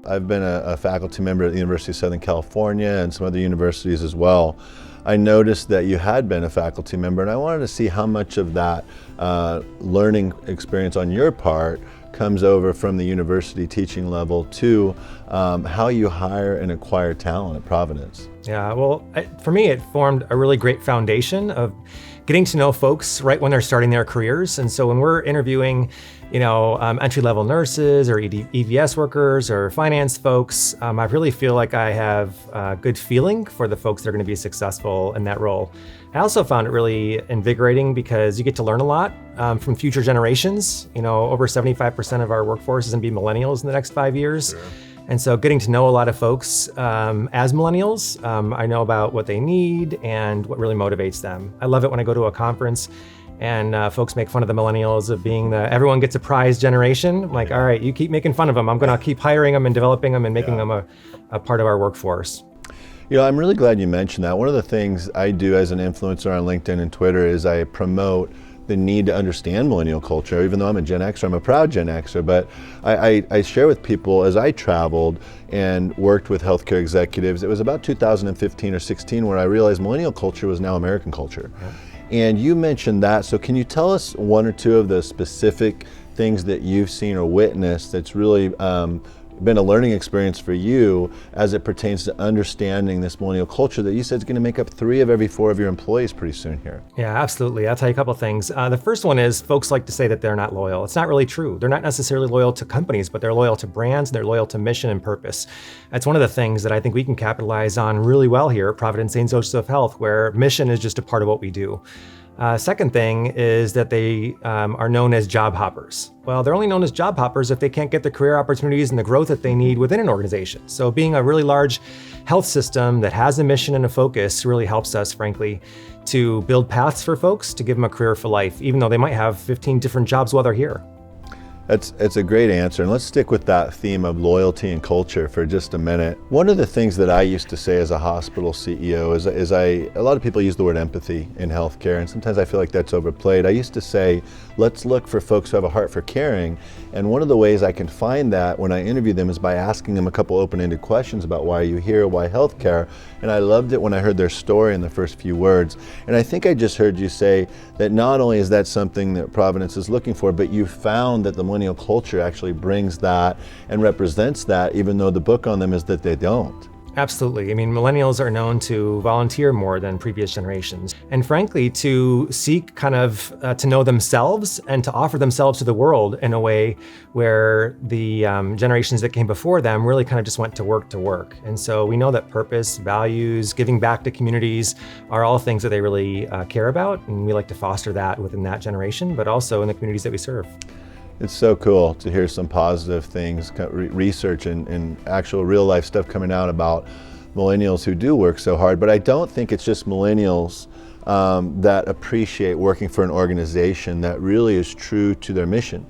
I've been a faculty member at the University of Southern California and some other universities as well. I noticed that you had been a faculty member, and I wanted to see how much of that learning experience on your part comes over from the university teaching level to how you hire and acquire talent at Providence. Yeah, well, for me, it formed a really great foundation of getting to know folks right when they're starting their careers. And so when we're interviewing, entry-level nurses or EVS workers or finance folks, I really feel like I have a good feeling for the folks that are going to be successful in that role. I also found it really invigorating because you get to learn a lot from future generations. Over 75% of our workforce is going to be millennials in the next 5 years. Sure. And so getting to know a lot of folks as millennials, I know about what they need and what really motivates them. I love it when I go to a conference and folks make fun of the millennials of being everyone gets a prize generation. I'm like, all right, you keep making fun of them. I'm going to keep hiring them and developing them and making them a part of our workforce. I'm really glad you mentioned that. One of the things I do as an influencer on LinkedIn and Twitter is I promote the need to understand millennial culture. Even though I'm a Gen Xer, I'm a proud Gen Xer, but I share with people as I traveled and worked with healthcare executives. It was about 2015 or 16 where I realized millennial culture was now American culture. Yeah. And you mentioned that, so can you tell us one or two of the specific things that you've seen or witnessed that's really been a learning experience for you as it pertains to understanding this millennial culture that you said is going to make up 3 of every 4 of your employees pretty soon here? Yeah, absolutely. I'll tell you a couple of things. The first one is folks like to say that they're not loyal. It's not really true. They're not necessarily loyal to companies, but they're loyal to brands, and they're loyal to mission and purpose. That's one of the things that I think we can capitalize on really well here at Providence St. Joseph Health, where mission is just a part of what we do. Second thing is that they are known as job hoppers. Well, they're only known as job hoppers if they can't get the career opportunities and the growth that they need within an organization. So being a really large health system that has a mission and a focus really helps us, frankly, to build paths for folks to give them a career for life, even though they might have 15 different jobs while they're here. It's a great answer, and let's stick with that theme of loyalty and culture for just a minute. One of the things that I used to say as a hospital CEO is a lot of people use the word empathy in healthcare, and sometimes I feel like that's overplayed. I used to say, let's look for folks who have a heart for caring, and one of the ways I can find that when I interview them is by asking them a couple open-ended questions about why are you here, why healthcare, and I loved it when I heard their story in the first few words. And I think I just heard you say that not only is that something that Providence is looking for, but you found that the millennial culture actually brings that and represents that, even though the book on them is that they don't. Absolutely. I mean, millennials are known to volunteer more than previous generations. And frankly, to seek to know themselves and to offer themselves to the world in a way where the generations that came before them really kind of just went to work. And so we know that purpose, values, giving back to communities are all things that they really care about. And we like to foster that within that generation, but also in the communities that we serve. It's so cool to hear some positive things, research and actual real life stuff coming out about millennials who do work so hard. But I don't think it's just millennials that appreciate working for an organization that really is true to their mission.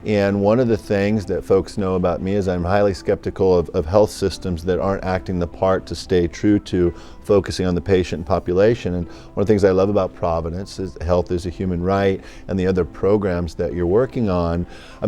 And one of the things that folks know about me is I'm highly skeptical of health systems that aren't acting the part to stay true to focusing on the patient and population. And one of the things I love about Providence is health is a human right and the other programs that you're working on.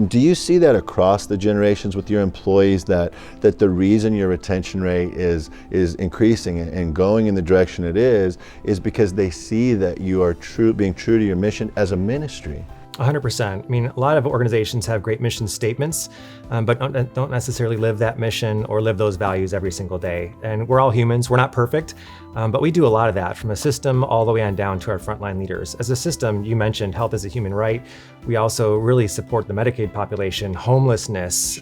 Do you see that across the generations with your employees, that the reason your retention rate is increasing and going in the direction it is because they see that you are being true to your mission as a ministry? 100%. I mean, a lot of organizations have great mission statements, but don't necessarily live that mission or live those values every single day. And we're all humans, we're not perfect, but we do a lot of that from a system all the way on down to our frontline leaders. As a system, you mentioned health is a human right. We also really support the Medicaid population, homelessness,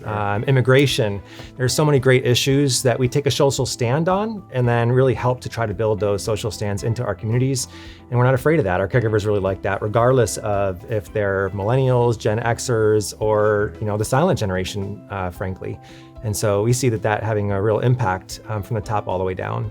immigration. There's so many great issues that we take a social stand on and then really help to try to build those social stands into our communities. And we're not afraid of that. Our caregivers really like that, regardless of if they're millennials, Gen Xers, or the silent generation, frankly. And so we see that having a real impact from the top all the way down.